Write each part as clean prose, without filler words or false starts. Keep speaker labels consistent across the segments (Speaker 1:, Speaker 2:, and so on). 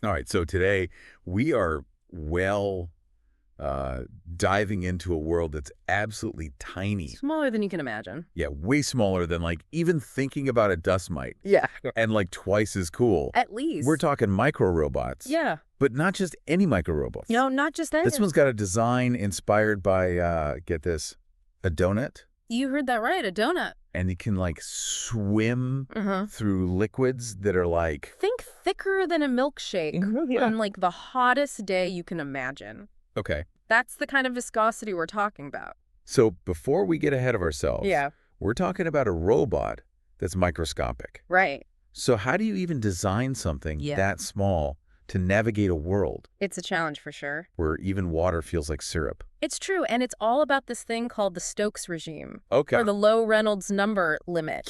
Speaker 1: All right, so today we are diving into a world that's absolutely tiny.
Speaker 2: Smaller than you can imagine.
Speaker 1: Yeah, way smaller than like even thinking about a dust mite.
Speaker 2: Yeah.
Speaker 1: And like twice as cool.
Speaker 2: At least.
Speaker 1: We're talking micro robots.
Speaker 2: Yeah.
Speaker 1: But not just any micro robots.
Speaker 2: No, not just that.
Speaker 1: This one's got a design inspired by, get this, a donut.
Speaker 2: You heard that right, a donut.
Speaker 1: And it can like swim through liquids that are like...
Speaker 2: Think thicker than a milkshake on like the hottest day you can imagine.
Speaker 1: Okay.
Speaker 2: That's the kind of viscosity we're talking about.
Speaker 1: So before we get ahead of ourselves,
Speaker 2: yeah,
Speaker 1: we're talking about a robot that's microscopic.
Speaker 2: Right.
Speaker 1: So how do you even design something that small to navigate a world?
Speaker 2: It's a challenge for sure.
Speaker 1: Where even water feels like syrup.
Speaker 2: It's true, and it's all about this thing called the Stokes regime.
Speaker 1: Okay.
Speaker 2: Or the low Reynolds number limit.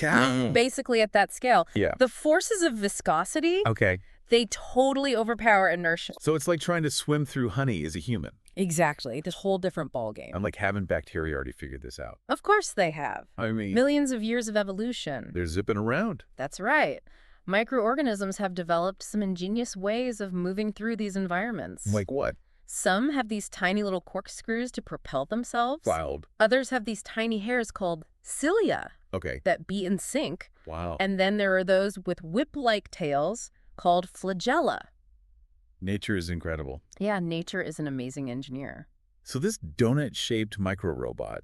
Speaker 2: Basically at that scale.
Speaker 1: Yeah.
Speaker 2: The forces of viscosity, they totally overpower inertia.
Speaker 1: So it's like trying to swim through honey as a human.
Speaker 2: Exactly. This whole different ballgame.
Speaker 1: I'm like, haven't bacteria already figured this out?
Speaker 2: Of course they have.
Speaker 1: I mean...
Speaker 2: millions of years of evolution.
Speaker 1: They're zipping around.
Speaker 2: That's right. Microorganisms have developed some ingenious ways of moving through these environments.
Speaker 1: Like what?
Speaker 2: Some have these tiny little corkscrews to propel themselves.
Speaker 1: Wild.
Speaker 2: Others have these tiny hairs called cilia that beat and sink.
Speaker 1: Wow.
Speaker 2: And then there are those with whip-like tails called flagella.
Speaker 1: Nature is incredible.
Speaker 2: Yeah, nature is an amazing engineer.
Speaker 1: So this donut-shaped micro-robot,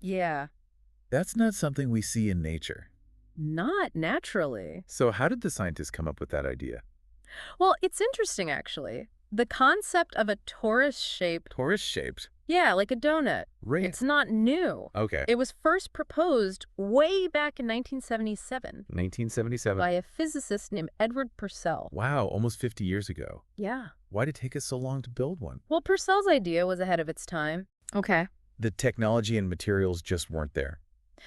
Speaker 1: that's not something we see in nature.
Speaker 2: Not naturally.
Speaker 1: So how did the scientists come up with that idea?
Speaker 2: Well, it's interesting, actually. The concept of a torus-shaped...
Speaker 1: Torus-shaped?
Speaker 2: Yeah, like a donut.
Speaker 1: Right.
Speaker 2: It's not new.
Speaker 1: Okay.
Speaker 2: It was first proposed way back in 1977.
Speaker 1: 1977?
Speaker 2: By a physicist named Edward Purcell.
Speaker 1: Wow, almost 50 years ago.
Speaker 2: Yeah.
Speaker 1: Why did it take us so long to build one?
Speaker 2: Well, Purcell's idea was ahead of its time. Okay.
Speaker 1: The technology and materials just weren't there.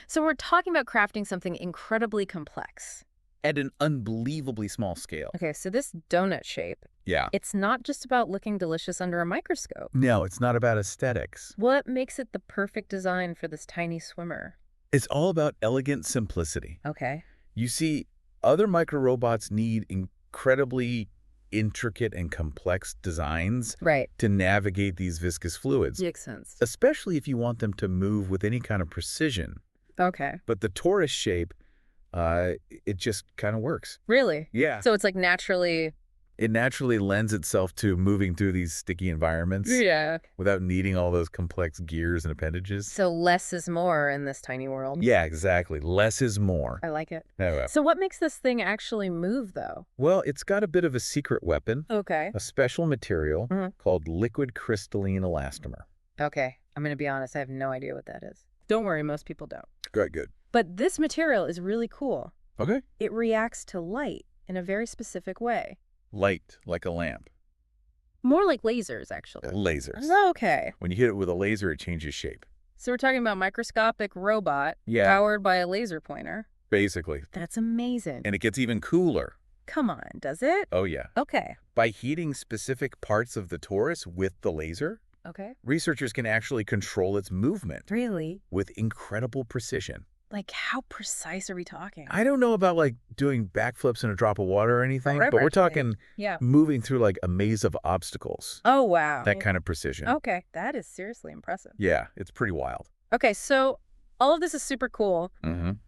Speaker 2: So we're talking about crafting something incredibly complex.
Speaker 1: At an unbelievably small scale.
Speaker 2: Okay, so this donut shape, it's not just about looking delicious under a microscope.
Speaker 1: No, it's not about aesthetics.
Speaker 2: What makes it the perfect design for this tiny swimmer?
Speaker 1: It's all about elegant simplicity.
Speaker 2: Okay.
Speaker 1: You see, other micro-robots need incredibly intricate and complex designs to navigate these viscous fluids.
Speaker 2: Makes sense.
Speaker 1: Especially if you want them to move with any kind of precision.
Speaker 2: Okay.
Speaker 1: But the torus shape, it just kind of works.
Speaker 2: Really?
Speaker 1: Yeah.
Speaker 2: So it's like naturally...
Speaker 1: It naturally lends itself to moving through these sticky environments.
Speaker 2: Yeah.
Speaker 1: Without needing all those complex gears and appendages.
Speaker 2: So less is more in this tiny world.
Speaker 1: Yeah, exactly. Less is more.
Speaker 2: I like it.
Speaker 1: Oh,
Speaker 2: so what makes this thing actually move, though?
Speaker 1: Well, it's got a bit of a secret weapon.
Speaker 2: Okay.
Speaker 1: A special material called liquid crystalline elastomer.
Speaker 2: Okay. I'm going to be honest. I have no idea what that is. Don't worry. Most people don't.
Speaker 1: Good, good.
Speaker 2: But this material is really cool.
Speaker 1: Okay.
Speaker 2: It reacts to light in a very specific way.
Speaker 1: Light, like a lamp.
Speaker 2: More like lasers, actually.
Speaker 1: Lasers.
Speaker 2: Okay.
Speaker 1: When you hit it with a laser, it changes shape.
Speaker 2: So we're talking about microscopic robot powered by a laser pointer.
Speaker 1: Basically.
Speaker 2: That's amazing.
Speaker 1: And it gets even cooler.
Speaker 2: Come on, does it?
Speaker 1: Oh, yeah.
Speaker 2: Okay.
Speaker 1: By heating specific parts of the torus with the laser, researchers can actually control its movement.
Speaker 2: Really?
Speaker 1: With incredible precision.
Speaker 2: Like, how precise are we talking?
Speaker 1: I don't know about, like, doing backflips in a drop of water or anything, but we're talking moving through, like, a maze of obstacles.
Speaker 2: Oh, wow.
Speaker 1: That kind of precision.
Speaker 2: Okay, that is seriously impressive.
Speaker 1: Yeah, it's pretty wild.
Speaker 2: Okay, so all of this is super cool,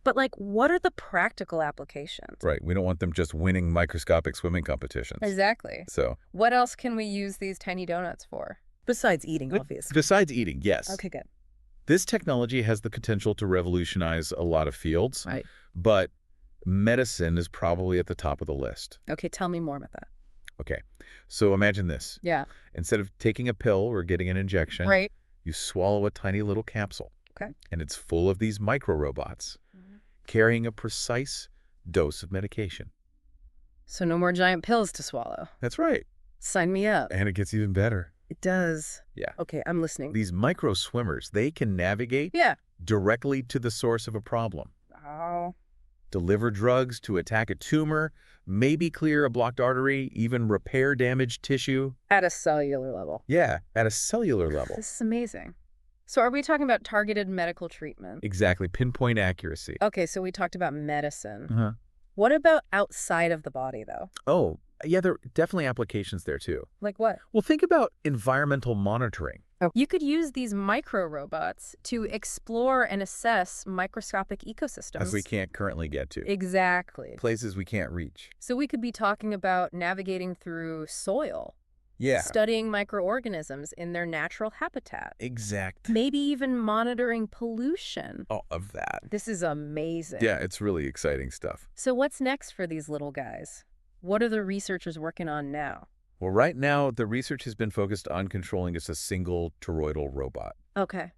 Speaker 2: but, like, what are the practical applications?
Speaker 1: Right, we don't want them just winning microscopic swimming competitions.
Speaker 2: Exactly.
Speaker 1: So
Speaker 2: what else can we use these tiny donuts for? Besides eating, obviously.
Speaker 1: Besides eating, yes.
Speaker 2: Okay, good.
Speaker 1: This technology has the potential to revolutionize a lot of fields, but medicine is probably at the top of the list.
Speaker 2: Okay, tell me more about that.
Speaker 1: Okay, so imagine this.
Speaker 2: Yeah.
Speaker 1: Instead of taking a pill or getting an injection, you swallow a tiny little capsule.
Speaker 2: Okay.
Speaker 1: And it's full of these micro-robots carrying a precise dose of medication.
Speaker 2: So no more giant pills to swallow.
Speaker 1: That's right.
Speaker 2: Sign me up.
Speaker 1: And it gets even better.
Speaker 2: It does.
Speaker 1: Yeah.
Speaker 2: Okay, I'm listening.
Speaker 1: These micro swimmers, they can navigate directly to the source of a problem.
Speaker 2: Oh.
Speaker 1: Deliver drugs to attack a tumor, maybe clear a blocked artery, even repair damaged tissue.
Speaker 2: At a cellular level.
Speaker 1: Yeah, at a cellular level.
Speaker 2: This is amazing. So are we talking about targeted medical treatment?
Speaker 1: Exactly. Pinpoint accuracy.
Speaker 2: Okay, so we talked about medicine. What about outside of the body, though?
Speaker 1: Oh, Yeah, there are definitely applications there too.
Speaker 2: Like what?
Speaker 1: Well, think about environmental monitoring.
Speaker 2: You could use these micro-robots to explore and assess microscopic ecosystems.
Speaker 1: As we can't currently get to.
Speaker 2: Exactly.
Speaker 1: Places we can't reach.
Speaker 2: So we could be talking about navigating through soil.
Speaker 1: Yeah.
Speaker 2: Studying microorganisms in their natural habitat.
Speaker 1: Exact.
Speaker 2: Maybe even monitoring pollution.
Speaker 1: Oh, of that.
Speaker 2: This is amazing.
Speaker 1: Yeah, it's really exciting stuff.
Speaker 2: So what's next for these little guys? What are the researchers working on now?
Speaker 1: Well, right now, the research has been focused on controlling just a single toroidal robot.
Speaker 2: Okay.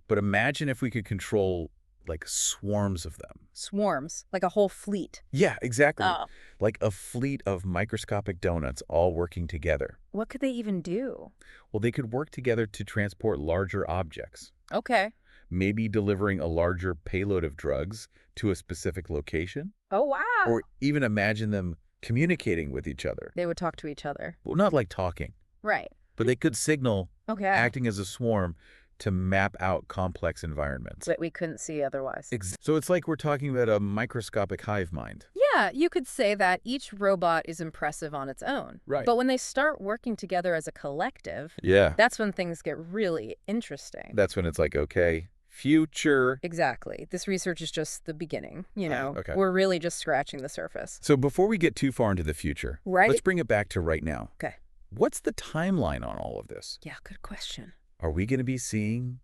Speaker 1: But imagine if we could control, like, swarms of them.
Speaker 2: Swarms, like a whole fleet.
Speaker 1: Yeah, exactly.
Speaker 2: Oh.
Speaker 1: Like a fleet of microscopic donuts all working together.
Speaker 2: What could they even do?
Speaker 1: Well, they could work together to transport larger objects.
Speaker 2: Okay.
Speaker 1: Maybe delivering a larger payload of drugs to a specific location.
Speaker 2: Oh, wow.
Speaker 1: Or even imagine them communicating with each other.
Speaker 2: They would talk to each other.
Speaker 1: Well, not like talking.
Speaker 2: Right.
Speaker 1: But they could signal,
Speaker 2: Okay.
Speaker 1: acting as a swarm, to map out complex environments.
Speaker 2: That we couldn't see otherwise.
Speaker 1: So it's like we're talking about a microscopic hive mind.
Speaker 2: Yeah, you could say that each robot is impressive on its own.
Speaker 1: Right.
Speaker 2: But when they start working together as a collective,
Speaker 1: Yeah.
Speaker 2: that's when things get really interesting.
Speaker 1: That's when it's like, okay, future.
Speaker 2: Exactly. This research is just the beginning, you know.
Speaker 1: Okay.
Speaker 2: We're really just scratching the surface.
Speaker 1: So before we get too far into the future,
Speaker 2: Right?
Speaker 1: let's bring it back to right now.
Speaker 2: Okay.
Speaker 1: What's the timeline on all of this?
Speaker 2: Yeah, good question.
Speaker 1: Are we going to be seeing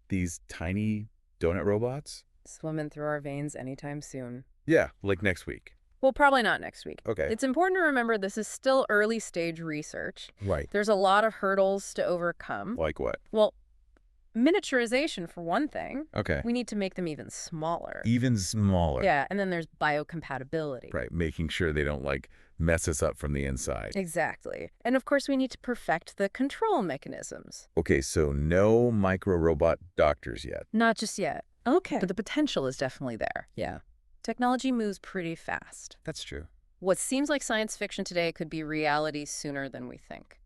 Speaker 1: these tiny donut robots?
Speaker 2: Swimming through our veins anytime soon.
Speaker 1: Yeah, like next week.
Speaker 2: Well, probably not next week.
Speaker 1: Okay.
Speaker 2: It's important to remember this is still early stage research.
Speaker 1: Right.
Speaker 2: There's a lot of hurdles to overcome.
Speaker 1: Like what?
Speaker 2: Well, miniaturization for one thing.
Speaker 1: Okay.
Speaker 2: We need to make them even smaller.
Speaker 1: Even smaller.
Speaker 2: Yeah, and then there's biocompatibility.
Speaker 1: Right, making sure they don't, like, mess us up from the inside.
Speaker 2: Exactly. And of course, we need to perfect the control mechanisms.
Speaker 1: Okay, so no micro-robot doctors yet.
Speaker 2: Not just yet. Okay. But the potential is definitely there. Yeah. Technology moves pretty fast.
Speaker 1: That's true.
Speaker 2: What seems like science fiction today could be reality sooner than we think.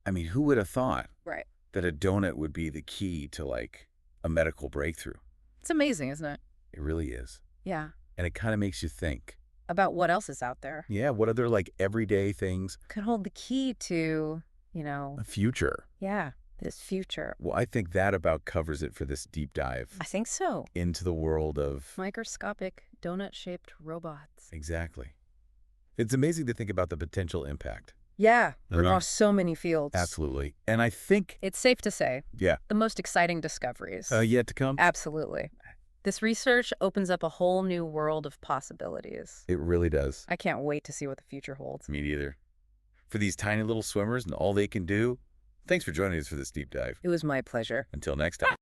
Speaker 1: I mean, who would have thought
Speaker 2: Right.
Speaker 1: that a donut would be the key to, like, a medical breakthrough?
Speaker 2: It's amazing, isn't it?
Speaker 1: It really is.
Speaker 2: Yeah.
Speaker 1: And it kind of makes you think.
Speaker 2: About what else is out there.
Speaker 1: Yeah, what other, like, everyday things?
Speaker 2: Could hold the key to, you know.
Speaker 1: A future.
Speaker 2: Yeah, this future.
Speaker 1: Well, I think that about covers it for this deep dive
Speaker 2: I think so.
Speaker 1: into the world of...
Speaker 2: Microscopic, donut-shaped robots.
Speaker 1: Exactly. It's amazing to think about the potential impact.
Speaker 2: Yeah,
Speaker 1: Uh-huh.
Speaker 2: across so many fields.
Speaker 1: Absolutely. And I think...
Speaker 2: It's safe to say.
Speaker 1: Yeah.
Speaker 2: The most exciting discoveries.
Speaker 1: Yet to come?
Speaker 2: Absolutely. This research opens up a whole new world of possibilities.
Speaker 1: It really does.
Speaker 2: I can't wait to see what the future holds.
Speaker 1: Me neither. For these tiny little swimmers and all they can do, thanks for joining us for this deep dive.
Speaker 2: It was my pleasure.
Speaker 1: Until next time.